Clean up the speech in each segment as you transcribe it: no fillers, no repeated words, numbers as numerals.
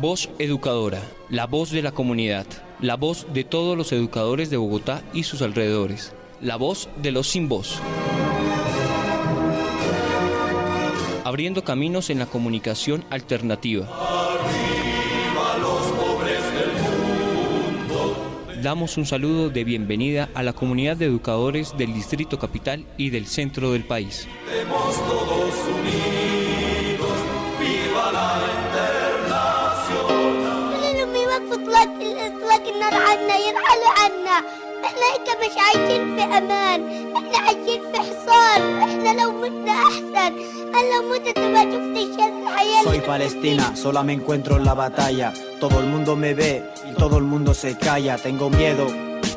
Voz Educadora, la voz de la comunidad, la voz de todos los educadores de Bogotá y sus alrededores, la voz de los sin voz. Abriendo caminos en la comunicación alternativa. Arriba los pobres del mundo. Damos un saludo de bienvenida a la comunidad de educadores del Distrito Capital y del centro del país. Estemos todos unidos, viva la internacional. لما يوقفوا اطلاق النار عنا يرحلوا عنا. احنا هيك مش عايشين في امان، احنا عايشين في حصار، احنا لو متنا احسن. لو متت ما شفتش الحياه. Soy Palestina, sola me encuentro en la batalla. Todo el mundo me ve y todo el mundo se calla. Tengo miedo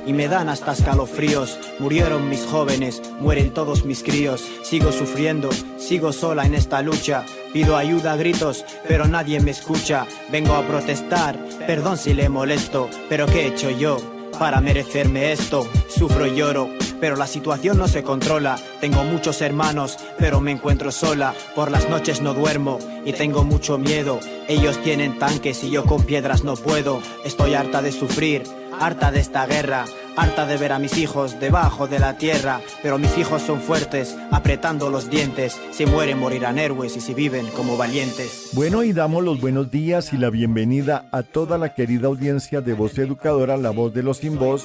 y me dan hasta escalofríos. Murieron mis jóvenes, mueren todos mis críos. Sigo sufriendo, sigo sola en esta lucha. Pido ayuda a gritos, pero nadie me escucha. Vengo a protestar, perdón si le molesto, pero ¿qué he hecho yo para merecerme esto? Sufro y lloro, pero la situación no se controla. Tengo muchos hermanos, pero me encuentro sola. Por las noches no duermo y tengo mucho miedo. Ellos tienen tanques y yo con piedras no puedo. Estoy harta de sufrir, harta de esta guerra, harta de ver a mis hijos debajo de la tierra. Pero mis hijos son fuertes, apretando los dientes. Si mueren morirán héroes y si viven como valientes. Bueno, y damos los buenos días y la bienvenida a toda la querida audiencia de Voz Educadora, la voz de los sin voz.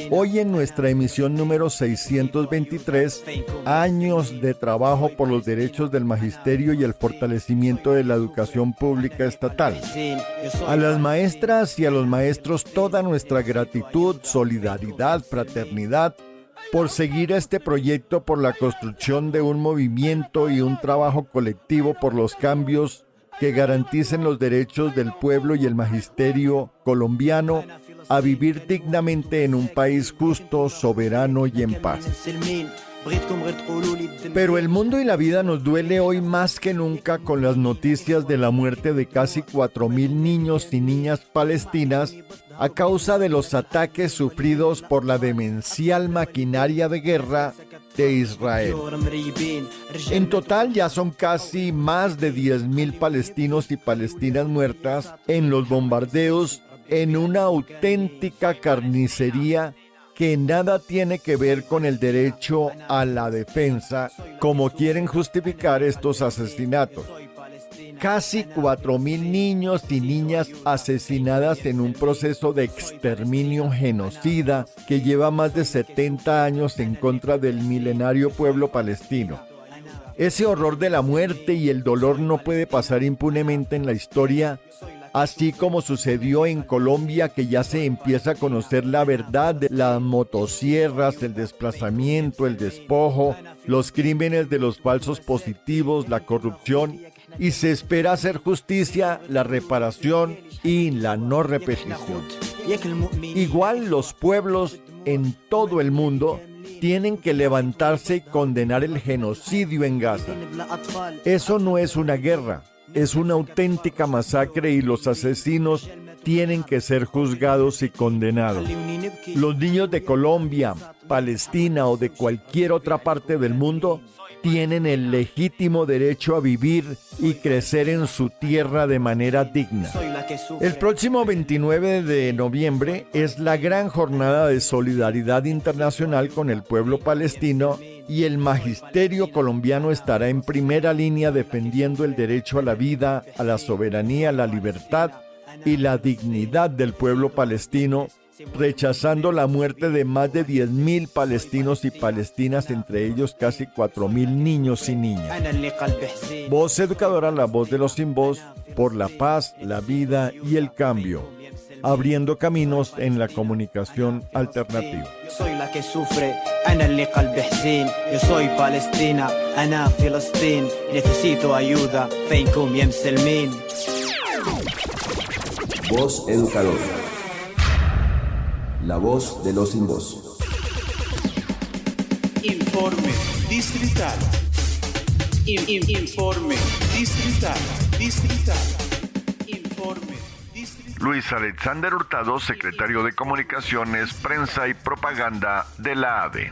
Hoy en nuestra emisión número 623, años de trabajo por los derechos del magisterio y el fortalecimiento de la educación pública estatal. A las maestras y a los maestros toda nuestra gratitud, solidaridad, fraternidad por seguir este proyecto, por la construcción de un movimiento y un trabajo colectivo por los cambios que garanticen los derechos del pueblo y el magisterio colombiano a vivir dignamente en un país justo, soberano y en paz. Pero el mundo y la vida nos duele hoy más que nunca con las noticias de la muerte de casi 4.000 niños y niñas palestinas a causa de los ataques sufridos por la demencial maquinaria de guerra de Israel. En total ya son casi más de 10.000 palestinos y palestinas muertas en los bombardeos en una auténtica carnicería que nada tiene que ver con el derecho a la defensa, como quieren justificar estos asesinatos. Casi 4.000 niños y niñas asesinadas en un proceso de exterminio genocida que lleva más de 70 años en contra del milenario pueblo palestino. Ese horror de la muerte y el dolor no puede pasar impunemente en la historia, así como sucedió en Colombia, que ya se empieza a conocer la verdad de las motosierras, el desplazamiento, el despojo, los crímenes de los falsos positivos, la corrupción, y se espera hacer justicia, la reparación y la no repetición. Igual los pueblos en todo el mundo tienen que levantarse y condenar el genocidio en Gaza. Eso no es una guerra, es una auténtica masacre y los asesinos tienen que ser juzgados y condenados. Los niños de Colombia, Palestina o de cualquier otra parte del mundo tienen el legítimo derecho a vivir y crecer en su tierra de manera digna. El próximo 29 de noviembre es la gran jornada de solidaridad internacional con el pueblo palestino y el magisterio colombiano estará en primera línea defendiendo el derecho a la vida, a la soberanía, a la libertad y la dignidad del pueblo palestino, rechazando la muerte de más de 10.000 palestinos y palestinas, entre ellos casi 4.000 niños y niñas. Voz Educadora, la voz de los sin voz, por la paz, la vida y el cambio, abriendo caminos en la comunicación alternativa. Soy la que sufre, أنا اللي قلبي حزين. Yo soy Palestina, أنا فلسطين. Necesito ayuda, فينكم يا مسلمين. Voz Educadora, la voz de los sin voz. Informe distrital. Informe distrital. Informe distrital. Luis Alexander Hurtado, secretario de Comunicaciones, Prensa y Propaganda de la ADE.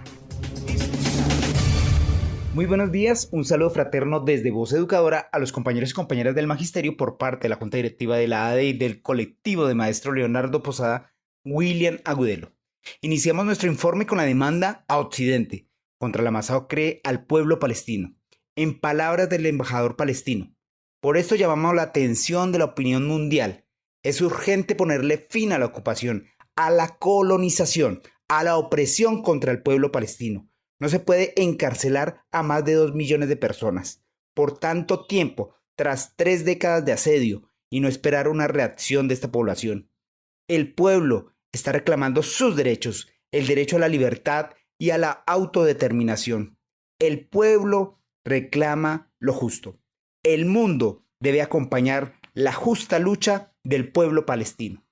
Muy buenos días, un saludo fraterno desde Voz Educadora a los compañeros y compañeras del Magisterio por parte de la Junta Directiva de la ADE y del colectivo de maestro Leonardo Posada, William Agudelo. Iniciamos nuestro informe con la demanda a Occidente contra la masacre al pueblo palestino. En palabras del embajador palestino, por esto llamamos la atención de la opinión mundial. Es urgente ponerle fin a la ocupación, a la colonización, a la opresión contra el pueblo palestino. No se puede encarcelar a más de 2 millones de personas por tanto tiempo, tras 3 décadas de asedio, y no esperar una reacción de esta población. El pueblo está reclamando sus derechos, el derecho a la libertad y a la autodeterminación. El pueblo reclama lo justo. El mundo debe acompañar la justa lucha del pueblo palestino.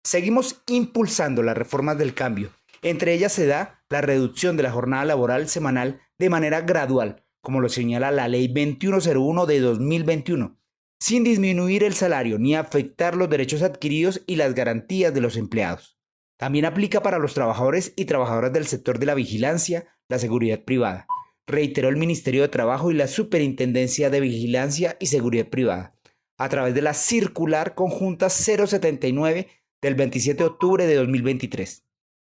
Seguimos impulsando las reformas del cambio. Entre ellas se da la reducción de la jornada laboral semanal de manera gradual, como lo señala la Ley 2101 de 2021, sin disminuir el salario ni afectar los derechos adquiridos y las garantías de los empleados. También aplica para los trabajadores y trabajadoras del sector de la vigilancia, la seguridad privada, reiteró el Ministerio de Trabajo y la Superintendencia de Vigilancia y Seguridad Privada, a través de la Circular Conjunta 079 del 27 de octubre de 2023.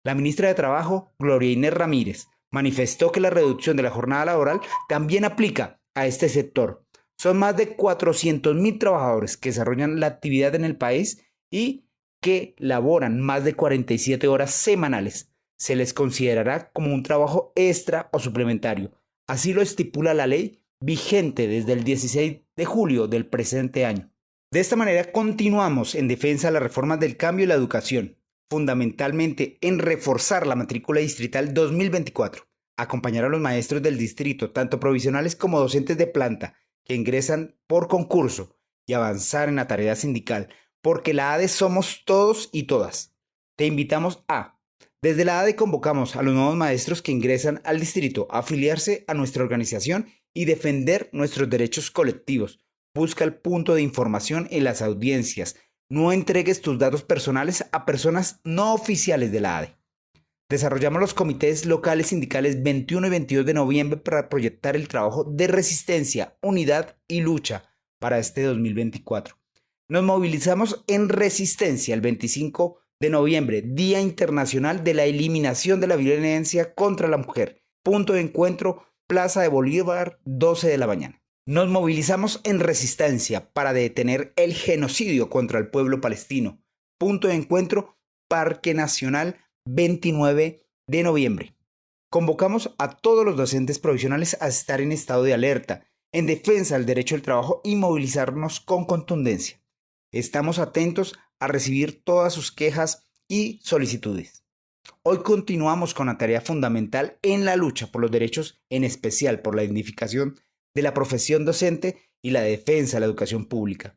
La ministra de Trabajo, Gloria Inés Ramírez, manifestó que la reducción de la jornada laboral también aplica a este sector. Son más de 400.000 trabajadores que desarrollan la actividad en el país y que laboran más de 47 horas semanales. Se les considerará como un trabajo extra o suplementario. Así lo estipula la ley vigente desde el 16 de julio del presente año. De esta manera continuamos en defensa de las reformas del cambio y la educación, fundamentalmente en reforzar la matrícula distrital 2024, acompañar a los maestros del distrito, tanto provisionales como docentes de planta, que ingresan por concurso, y avanzar en la tarea sindical, porque la ADE somos todos y todas. Te invitamos a, desde la ADE convocamos a los nuevos maestros que ingresan al distrito a afiliarse a nuestra organización y defender nuestros derechos colectivos. Busca el punto de información en las audiencias. No entregues tus datos personales a personas no oficiales de la ADE. Desarrollamos los comités locales sindicales 21 y 22 de noviembre para proyectar el trabajo de resistencia, unidad y lucha para este 2024. Nos movilizamos en resistencia el 25 de noviembre, Día Internacional de la Eliminación de la Violencia contra la Mujer. Punto de encuentro, Plaza de Bolívar, 12 de la mañana. Nos movilizamos en resistencia para detener el genocidio contra el pueblo palestino. Punto de encuentro, Parque Nacional, 29 de noviembre. Convocamos a todos los docentes provisionales a estar en estado de alerta, en defensa del derecho al trabajo y movilizarnos con contundencia. Estamos atentos a recibir todas sus quejas y solicitudes. Hoy continuamos con la tarea fundamental en la lucha por los derechos, en especial por la dignificación de la profesión docente y la defensa de la educación pública.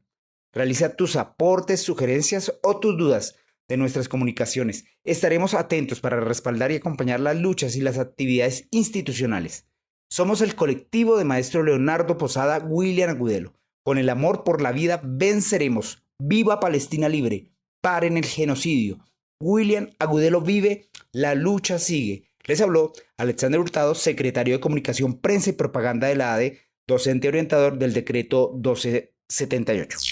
Realiza tus aportes, sugerencias o tus dudas de nuestras comunicaciones. Estaremos atentos para respaldar y acompañar las luchas y las actividades institucionales. Somos el colectivo de maestro Leonardo Posada, William Agudelo. Con el amor por la vida venceremos. ¡Viva Palestina libre! ¡Paren el genocidio! William Agudelo vive, la lucha sigue. Les habló Alexander Hurtado, secretario de Comunicación, Prensa y Propaganda de la ADE, docente orientador del decreto 1278.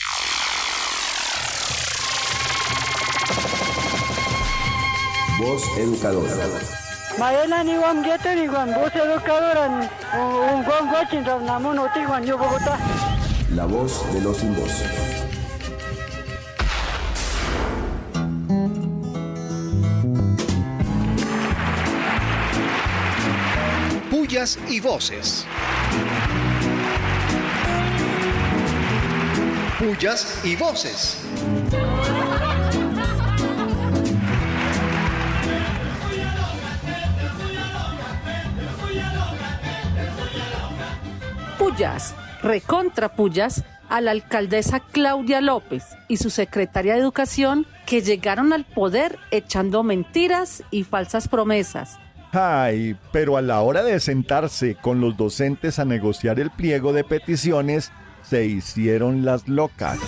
Voz Educadora. La voz de los sin voz. Pullas y voces. Pullas y voces. Pullas, recontra pullas, a la alcaldesa Claudia López y su secretaria de Educación, que llegaron al poder echando mentiras y falsas promesas. Ay, pero a la hora de sentarse con los docentes a negociar el pliego de peticiones, se hicieron las locas.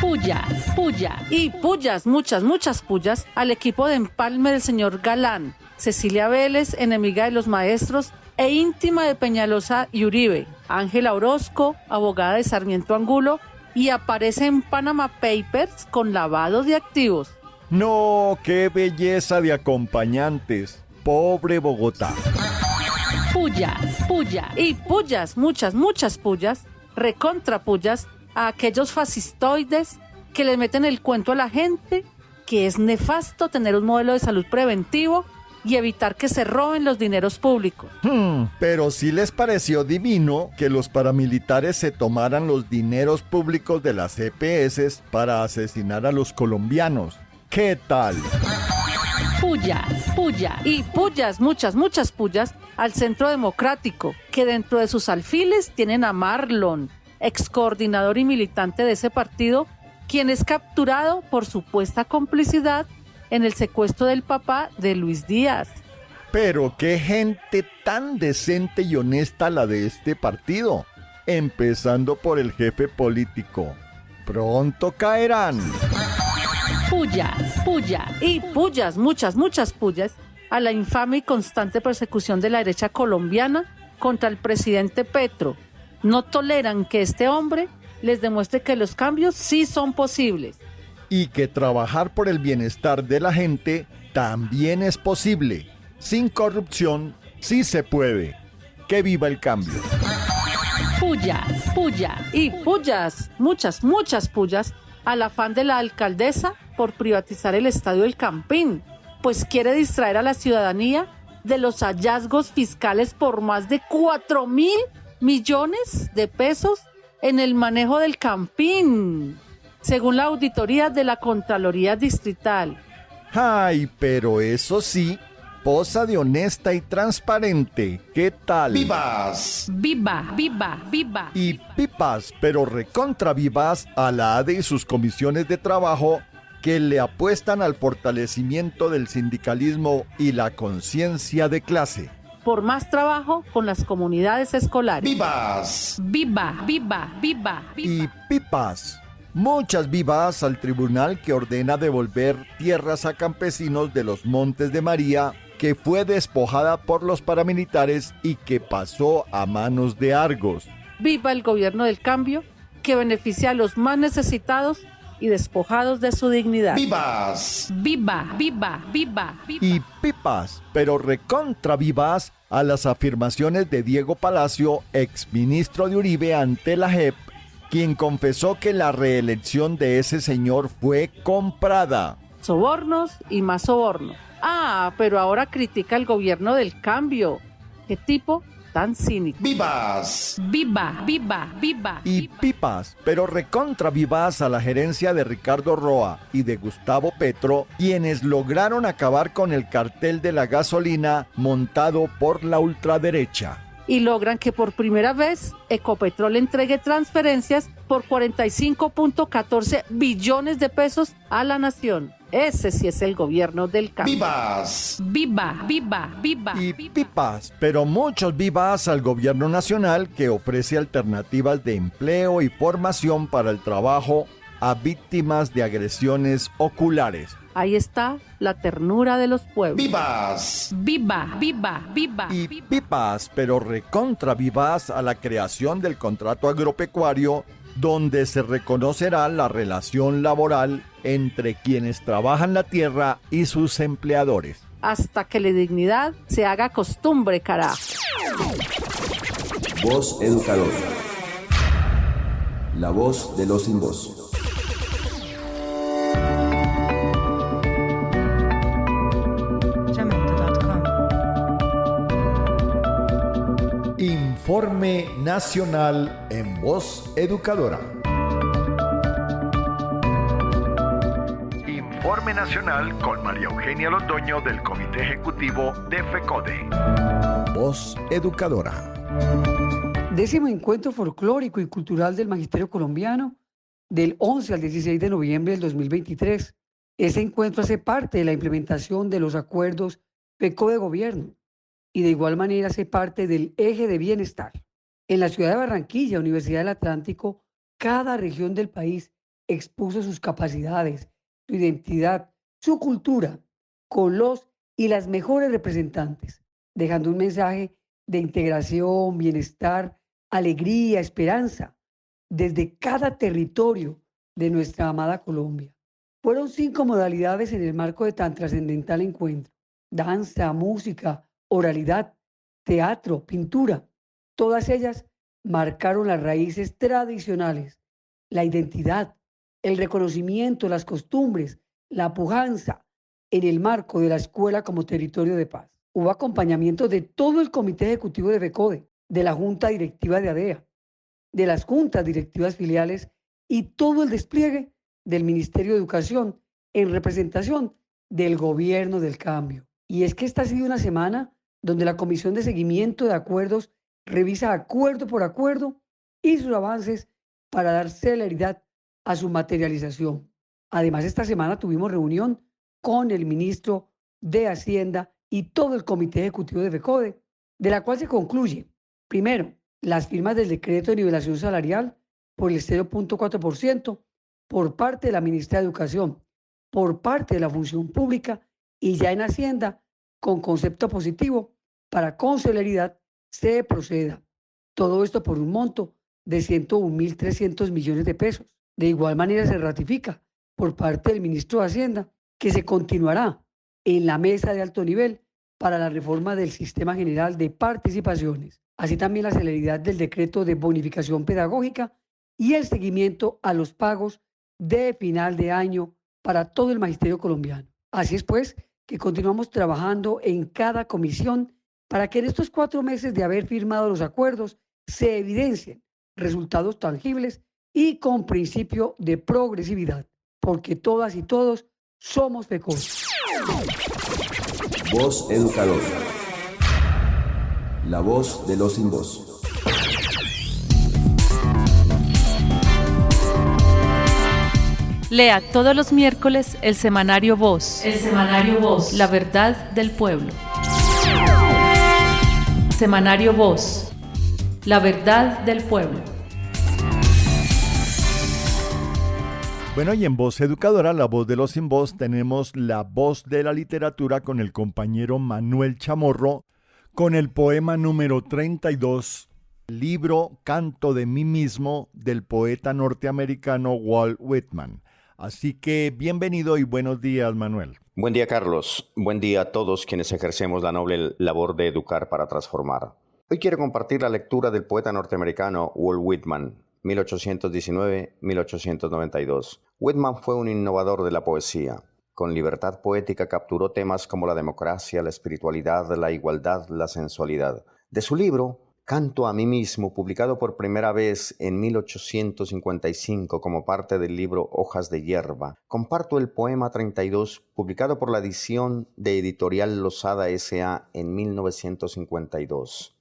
Pullas, pullas y pullas, muchas pullas al equipo de empalme del señor Galán. Cecilia Vélez, enemiga de los maestros, e íntima de Peñalosa y Uribe, Ángela Orozco, abogada de Sarmiento Angulo, y aparece en Panama Papers con lavado de activos. No, qué belleza de acompañantes. Pobre Bogotá. Pullas, muchas pullas, recontra pullas, a aquellos fascistoides que le meten el cuento a la gente que es nefasto tener un modelo de salud preventivo y evitar que se roben los dineros públicos. Pero sí les pareció divino que los paramilitares se tomaran los dineros públicos de las EPS para asesinar a los colombianos. ¿Qué tal? Muchas pullas al Centro Democrático, que dentro de sus alfiles tienen a Marlon, ex coordinador y militante de ese partido, quien es capturado por supuesta complicidad en el secuestro del papá de Luis Díaz. Pero qué gente tan decente y honesta la de este partido, empezando por el jefe político. Pronto caerán. Muchas pullas a la infame y constante persecución de la derecha colombiana contra el presidente Petro. No toleran que este hombre les demuestre que los cambios sí son posibles. Y que trabajar por el bienestar de la gente también es posible. Sin corrupción, sí se puede. ¡Que viva el cambio! Muchas pullas al afán de la alcaldesa por privatizar el Estadio El Campín, pues quiere distraer a la ciudadanía de los hallazgos fiscales por más de 4.000 millones de pesos en el manejo del Campín, según la auditoría de la Contraloría Distrital. ¡Ay, pero eso sí! Posa de honesta y transparente. ¿Qué tal? ¡Vivas! Viva. Y pipas, pero recontra vivas a la ADE y sus comisiones de trabajo que le apuestan al fortalecimiento del sindicalismo y la conciencia de clase. Por más trabajo con las comunidades escolares. ¡Vivas! Viva. Y pipas. Muchas vivas al tribunal que ordena devolver tierras a campesinos de los Montes de María, que fue despojada por los paramilitares y que pasó a manos de Argos. Viva el gobierno del cambio, que beneficia a los más necesitados y despojados de su dignidad. ¡Vivas! Viva. Y pipas, pero recontra vivas a las afirmaciones de Diego Palacio, exministro de Uribe, ante la JEP, quien confesó que la reelección de ese señor fue comprada. Sobornos y más sobornos. Pero ahora critica el gobierno del cambio. ¿Qué tipo tan cínico? ¡Vivas! Viva. Y pipas, pero recontra vivas a la gerencia de Ricardo Roa y de Gustavo Petro, quienes lograron acabar con el cartel de la gasolina montado por la ultraderecha. Y logran que por primera vez Ecopetrol entregue transferencias por 45.14 billones de pesos a la nación. Ese sí es el gobierno del cambio. ¡Vivas! Viva. Y pipas, pero muchos vivas al gobierno nacional que ofrece alternativas de empleo y formación para el trabajo a víctimas de agresiones oculares. Ahí está la ternura de los pueblos. ¡Vivas! Viva. Y pipas, pero recontra vivas a la creación del contrato agropecuario, donde se reconocerá la relación laboral entre quienes trabajan la tierra y sus empleadores. Hasta que la dignidad se haga costumbre, carajo. Voz Educadora. La voz de los sin voz. Informe Nacional en Voz Educadora. Informe Nacional con María Eugenia Londoño del Comité Ejecutivo de FECODE. Voz Educadora. 10º Encuentro Folclórico y Cultural del Magisterio Colombiano del 11 al 16 de noviembre del 2023. Ese encuentro hace parte de la implementación de los acuerdos FECODE Gobierno y de igual manera hace parte del eje de bienestar. En la ciudad de Barranquilla, Universidad del Atlántico, cada región del país expuso sus capacidades, su identidad, su cultura, con los y las mejores representantes, dejando un mensaje de integración, bienestar, alegría, esperanza, desde cada territorio de nuestra amada Colombia. Fueron 5 modalidades en el marco de tan trascendental encuentro: danza, música, oralidad, teatro, pintura. Todas ellas marcaron las raíces tradicionales, la identidad, el reconocimiento, las costumbres, la pujanza en el marco de la escuela como territorio de paz. Hubo acompañamiento de todo el comité ejecutivo de FECODE, de la junta directiva de ADEA, de las juntas directivas filiales y todo el despliegue del Ministerio de Educación en representación del gobierno del cambio. Y es que esta ha sido una semana donde la Comisión de Seguimiento de Acuerdos revisa acuerdo por acuerdo y sus avances para dar celeridad a su materialización. Además, esta semana tuvimos reunión con el ministro de Hacienda y todo el comité ejecutivo de FECODE, de la cual se concluye, primero, las firmas del decreto de nivelación salarial por el 0.4% por parte de la ministra de Educación, por parte de la Función Pública y ya en Hacienda con concepto positivo para con celeridad se proceda. Todo esto por un monto de 101.300 millones de pesos. De igual manera se ratifica por parte del ministro de Hacienda que se continuará en la mesa de alto nivel para la reforma del Sistema General de Participaciones, así también la celeridad del decreto de bonificación pedagógica y el seguimiento a los pagos de final de año para todo el magisterio colombiano. Así es pues que continuamos trabajando en cada comisión para que en estos 4 meses de haber firmado los acuerdos se evidencien resultados tangibles y con principio de progresividad, porque todas y todos somos FECODE. Voz Educadora. La voz de los sin voz. Lea todos los miércoles el semanario Voz. El semanario Voz. La verdad del pueblo. Semanario Voz. La verdad del pueblo. Bueno, y en Voz Educadora, la voz de los sin voz, tenemos la voz de la literatura con el compañero Manuel Chamorro, con el poema número 32, libro Canto de mí mismo, del poeta norteamericano Walt Whitman. Así que bienvenido y buenos días, Manuel. Buen día, Carlos. Buen día a todos quienes ejercemos la noble labor de educar para transformar. Hoy quiero compartir la lectura del poeta norteamericano Walt Whitman, 1819-1892. Whitman fue un innovador de la poesía. Con libertad poética capturó temas como la democracia, la espiritualidad, la igualdad, la sensualidad. De su libro Canto a mí mismo, publicado por primera vez en 1855 como parte del libro Hojas de Hierba, comparto el poema 32, publicado por la edición de Editorial Losada S.A. en 1952.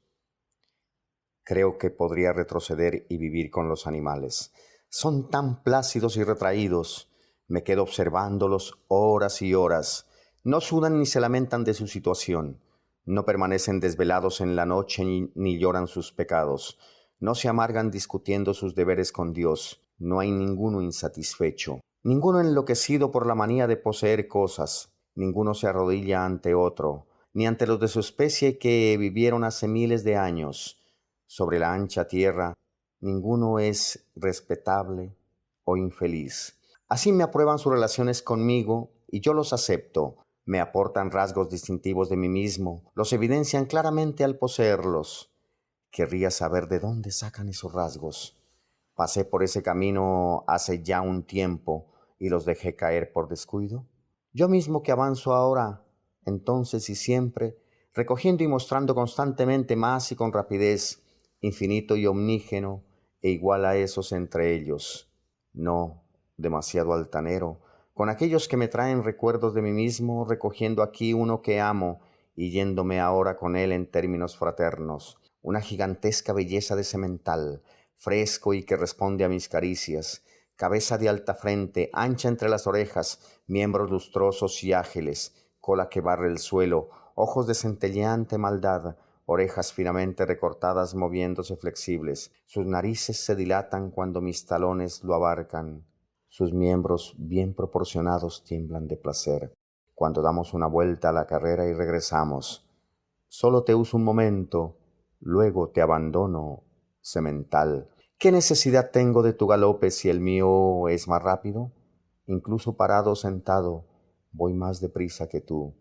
Creo que podría retroceder y vivir con los animales. Son tan plácidos y retraídos. Me quedo observándolos horas y horas. No sudan ni se lamentan de su situación. No permanecen desvelados en la noche ni lloran sus pecados. No se amargan discutiendo sus deberes con Dios. No hay ninguno insatisfecho. Ninguno enloquecido por la manía de poseer cosas. Ninguno se arrodilla ante otro, ni ante los de su especie que vivieron hace miles de años. Sobre la ancha tierra, ninguno es respetable o infeliz. Así me aprueban sus relaciones conmigo y yo los acepto. Me aportan rasgos distintivos de mí mismo, los evidencian claramente al poseerlos. Querría saber de dónde sacan esos rasgos. Pasé por ese camino hace ya un tiempo y los dejé caer por descuido. Yo mismo que avanzo ahora, entonces y siempre, recogiendo y mostrando constantemente más y con rapidez, infinito y omnígeno e igual a esos entre ellos. No, demasiado altanero, con aquellos que me traen recuerdos de mí mismo, recogiendo aquí uno que amo y yéndome ahora con él en términos fraternos. Una gigantesca belleza de semental, fresco y que responde a mis caricias, cabeza de alta frente, ancha entre las orejas, miembros lustrosos y ágiles, cola que barre el suelo, ojos de centelleante maldad, orejas finamente recortadas moviéndose flexibles. Sus narices se dilatan cuando mis talones lo abarcan. Sus miembros bien proporcionados tiemblan de placer. Cuando damos una vuelta a la carrera y regresamos. Solo te uso un momento luego te abandono, semental. ¿Qué necesidad tengo de tu galope si el mío es más rápido? Incluso parado o sentado, voy más deprisa que tú.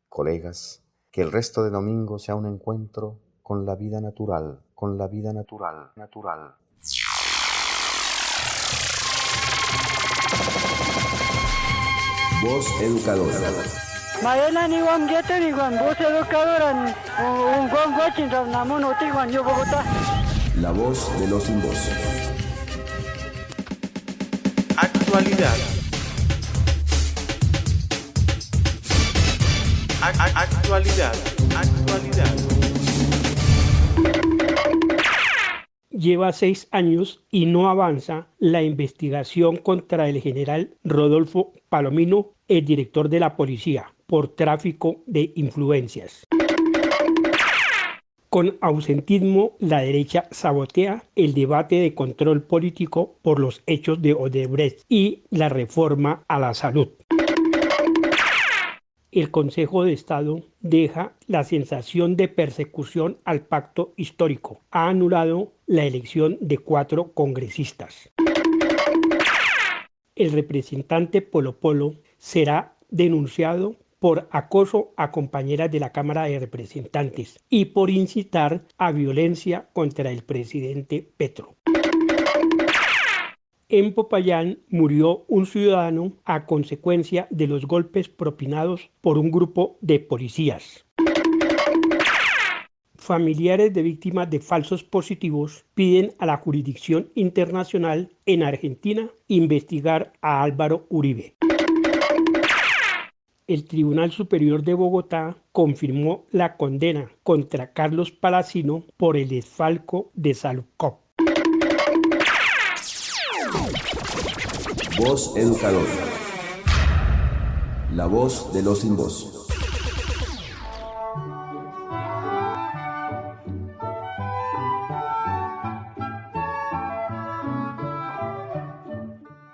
Colegas, que el resto de domingo sea un encuentro con la vida natural, con la vida natural. Voz educadora. Maela ni wan gete ni wan voz educadora un wan watching namun oti wan yo Bogotá. La voz de los sin voz. Actualidad. Actualidad. Lleva 6 años y no avanza la investigación contra el general Rodolfo Palomino, el director de la policía, por tráfico de influencias. Con ausentismo, la derecha sabotea el debate de control político por los hechos de Odebrecht y la reforma a la salud. El Consejo de Estado deja la sensación de persecución al pacto histórico. Ha anulado la elección de 4 congresistas. El representante Polo Polo será denunciado por acoso a compañeras de la Cámara de Representantes y por incitar a violencia contra el presidente Petro. En Popayán murió un ciudadano a consecuencia de los golpes propinados por un grupo de policías. Familiares de víctimas de falsos positivos piden a la jurisdicción internacional en Argentina investigar a Álvaro Uribe. El Tribunal Superior de Bogotá confirmó la condena contra Carlos Palacino por el desfalco de Saludcop. Voz educadora. La voz de los sin voz.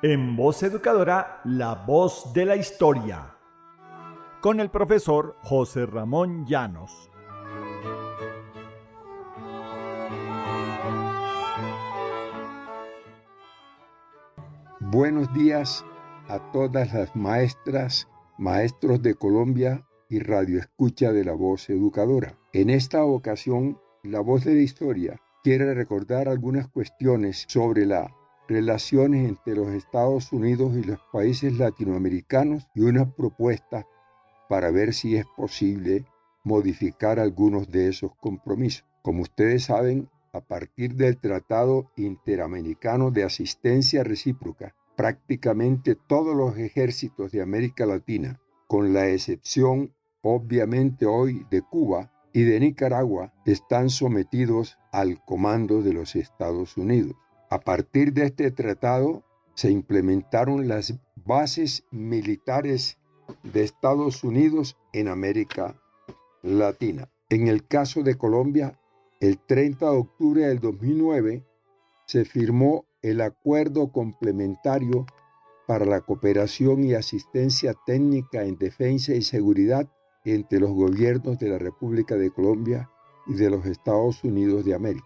En Voz Educadora, la voz de la historia. Con el profesor José Ramón Llanos. Buenos días a todas las maestras, maestros de Colombia y radioescucha de la Voz Educadora. En esta ocasión, la Voz de la Historia quiere recordar algunas cuestiones sobre las relaciones entre los Estados Unidos y los países latinoamericanos y unas propuestas para ver si es posible modificar algunos de esos compromisos. Como ustedes saben, a partir del Tratado Interamericano de Asistencia Recíproca, prácticamente todos los ejércitos de América Latina, con la excepción obviamente hoy de Cuba y de Nicaragua, están sometidos al comando de los Estados Unidos. A partir de este tratado se implementaron las bases militares de Estados Unidos en América Latina. En el caso de Colombia, el 30 de octubre del 2009 se firmó el Acuerdo Complementario para la Cooperación y Asistencia Técnica en Defensa y Seguridad entre los gobiernos de la República de Colombia y de los Estados Unidos de América.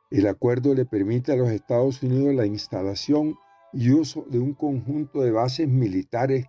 El acuerdo le permite a los Estados Unidos la instalación y uso de un conjunto de bases militares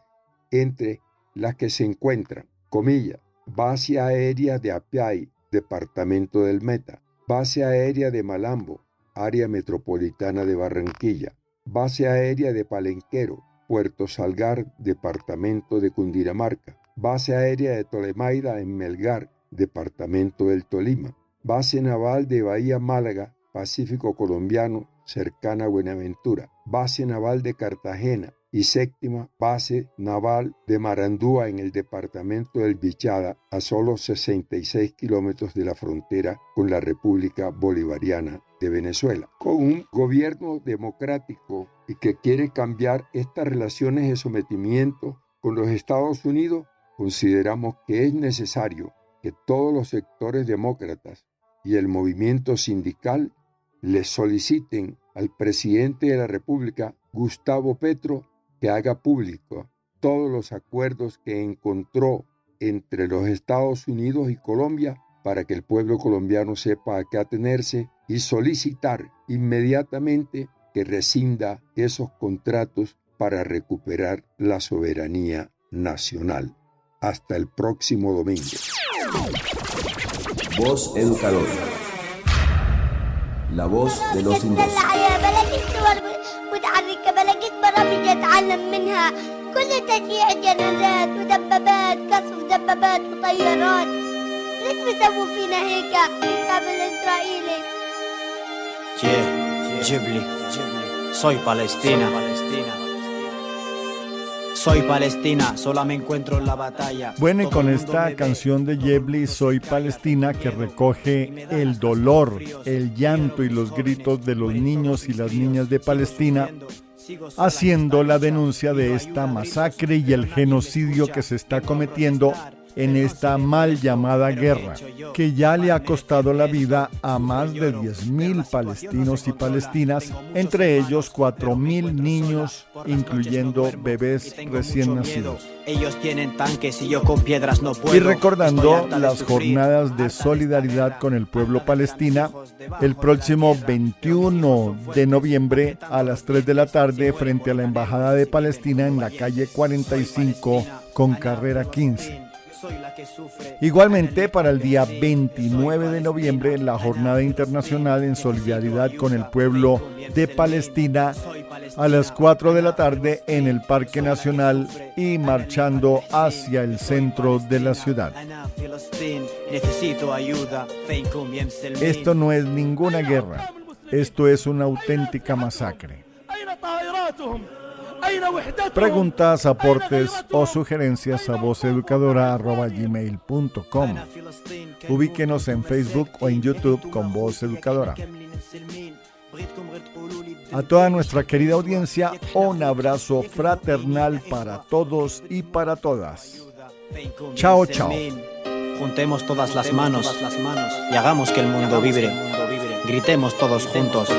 entre las que se encuentran, comillas, Base Aérea de Apiay, Departamento del Meta, Base Aérea de Malambo, Área Metropolitana de Barranquilla, Base Aérea de Palenquero, Puerto Salgar, Departamento de Cundinamarca, Base Aérea de Tolemaida en Melgar, Departamento del Tolima, Base Naval de Bahía Málaga, Pacífico Colombiano, cercana a Buenaventura, Base Naval de Cartagena y séptima Base Naval de Marandúa en el departamento del Bichada, a solo 66 kilómetros de la frontera con la República Bolivariana de Venezuela. Con un gobierno democrático y que quiere cambiar estas relaciones de sometimiento con los Estados Unidos, consideramos que es necesario que todos los sectores demócratas y el movimiento sindical le soliciten al presidente de la República, Gustavo Petro, que haga público todos los acuerdos que encontró entre los Estados Unidos y Colombia para que el pueblo colombiano sepa a qué atenerse y solicitar inmediatamente que rescinda esos contratos para recuperar la soberanía nacional. Hasta el próximo domingo. Voz Educadora. La voz de los sin voz. كل تشييع جنازات ودبابات قصف دبابات وطيارات. ليش بيسووا فينا هيك الشعب الإسرائيلي؟ Ghibli, soy Palestina. Soy Palestina, sola me encuentro en la batalla. Bueno, y con esta canción de Ghibli, Soy Palestina, que recoge el dolor, el llanto y los gritos de los niños y las niñas de Palestina, haciendo la denuncia de esta masacre y el genocidio que se está cometiendo en esta mal llamada guerra, que ya le ha costado la vida a más de 10.000 palestinos y palestinas, entre ellos 4.000 niños, incluyendo bebés recién nacidos. Ellos tienen tanques y yo con piedras no puedo. Y recordando las jornadas de solidaridad con el pueblo palestina, el próximo 21 de noviembre a las 3 de la tarde frente a la Embajada de Palestina en la calle 45 con carrera 15. Igualmente, para el día 29 de noviembre, la Jornada Internacional en Solidaridad con el Pueblo de Palestina a las 4 de la tarde en el Parque Nacional y marchando hacia el centro de la ciudad. Esto no es ninguna guerra, esto es una auténtica masacre. Preguntas, aportes o sugerencias a voceducadora@gmail.com. Ubíquenos en Facebook o en YouTube con Voz Educadora. A toda nuestra querida audiencia, un abrazo fraternal para todos y para todas. Chao, chao. Juntemos todas las manos y hagamos que el mundo vibre. Gritemos todos juntos,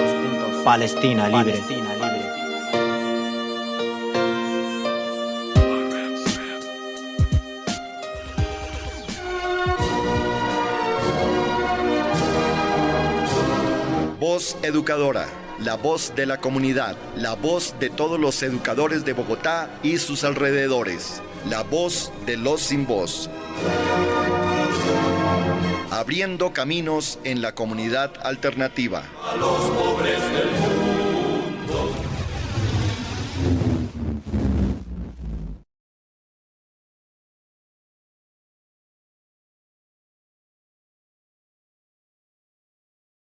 Palestina libre. Voz Educadora, la voz de la comunidad, la voz de todos los educadores de Bogotá y sus alrededores, la voz de los sin voz. Abriendo caminos en la comunidad alternativa. A los pobres del mundo.